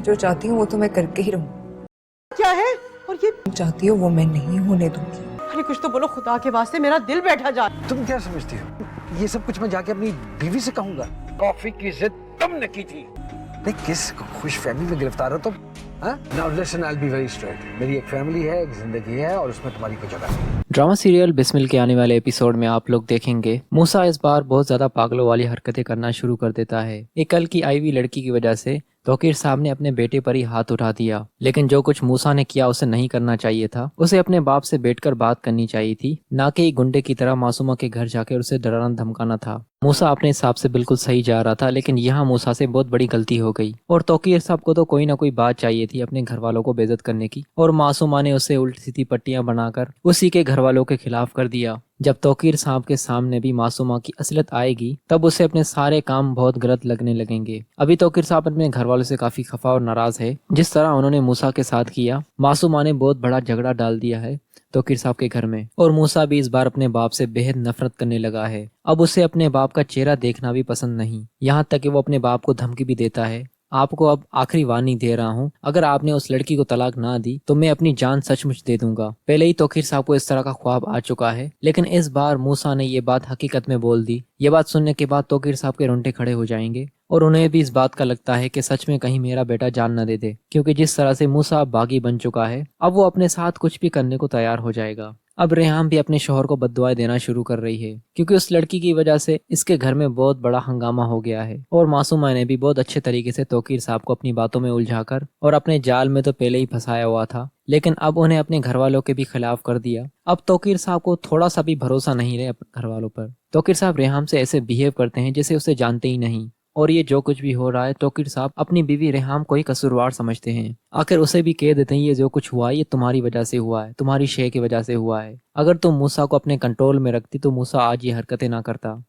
जो चाहती हूँ वो तो मैं करके ही रहूँ। क्या है? और ये चाहती हो वो मैं नहीं होने दूंगी। अरे कुछ तो बोलो खुदा के वास्ते, मेरा दिल बैठा जा। तुम क्या समझती हो ये सब कुछ मैं जाके अपनी बीवी से कहूंगा? कॉफी की जिद तुमने की थी। नहीं, किस खुश फैमिली में गिरफ्तार हो तुम? Now listen, I will be very straight. मेरी एक फैमिली है, एक जिंदगी है, और उसमें तुम्हारी कोई जगह नहीं। ड्रामा सीरियल बिस्मिल के आने वाले एपिसोड में आप लोग देखेंगे मूसा इस बार बहुत ज्यादा पागलों वाली हरकतें करना शुरू कर देता है। एक कल की आई हुई लड़की की वजह से तौकीर साहब ने अपने बेटे पर ही हाथ उठा दिया, लेकिन जो कुछ मूसा ने किया उसे नहीं करना चाहिए था। उसे अपने बाप से बैठकर बात करनी चाहिए थी, ना कि एक गुंडे की तरह मासूमा के घर जाकर उसे डराना धमकाना था। मूसा अपने हिसाब से बिल्कुल सही जा रहा था, लेकिन यहाँ मूसा से बहुत बड़ी गलती हो गई और तौकीर साहब को तो कोई ना कोई बात चाहिए थी अपने घर वालों को बेइज्जत करने की, और मासूमा ने उसे उल्टी सीधी पट्टियां बनाकर उसी के घर वालों के खिलाफ कर दिया। जब तौकीर साहब के सामने भी मासूमा की असलियत आएगी तब उसे अपने सारे काम बहुत गलत लगने लगेंगे। अभी तौकीर साहब अपने घर वालों से काफी खफा और नाराज है। जिस तरह उन्होंने मूसा के साथ किया, मासूमा ने बहुत बड़ा झगड़ा डाल दिया है तौकीर साहब के घर में, और मूसा भी इस बार अपने बाप से बेहद नफरत करने लगा है। अब उसे अपने बाप का चेहरा देखना भी पसंद नहीं, यहाँ तक कि वो अपने बाप को धमकी भी देता है। आपको अब आखिरी वार्निंग दे रहा हूँ, अगर आपने उस लड़की को तलाक ना दी तो मैं अपनी जान सचमुच दे दूंगा। पहले ही तौकीर साहब को इस तरह का ख्वाब आ चुका है, लेकिन इस बार मूसा ने ये बात हकीकत में बोल दी। ये बात सुनने के बाद तौकीर साहब के रोंगटे खड़े हो जाएंगे और उन्हें भी इस बात का लगता है कि सच में कहीं मेरा बेटा जान न दे दे, क्योंकि जिस तरह से मूसा बागी बन चुका है अब वो अपने साथ कुछ भी करने को तैयार हो जाएगा। अब रेहान भी अपने शोहर को बद्दुआएं देना शुरू कर रही है, क्योंकि उस लड़की की वजह से इसके घर में बहुत बड़ा हंगामा हो गया है। और मासूमा ने भी बहुत अच्छे तरीके से तौकीर साहब को अपनी बातों में उलझाकर और अपने जाल में तो पहले ही फंसाया हुआ था, लेकिन अब उन्हें अपने घर वालों के भी खिलाफ कर दिया। अब तौकीर साहब को थोड़ा सा भी भरोसा नहीं रहे अपने घर वालों पर। तौकीर साहब रेहान से ऐसे बिहेव करते हैं जैसे उसे जानते ही नहीं, और ये जो कुछ भी हो रहा है तौकीर साहब अपनी बीवी रेहाम को ही कसूरवार समझते हैं। आखिर उसे भी कह देते हैं ये जो कुछ हुआ ये तुम्हारी वजह से हुआ है, तुम्हारी शे की वजह से हुआ है। अगर तुम मूसा को अपने कंट्रोल में रखती तो मूसा आज ये हरकतें ना करता।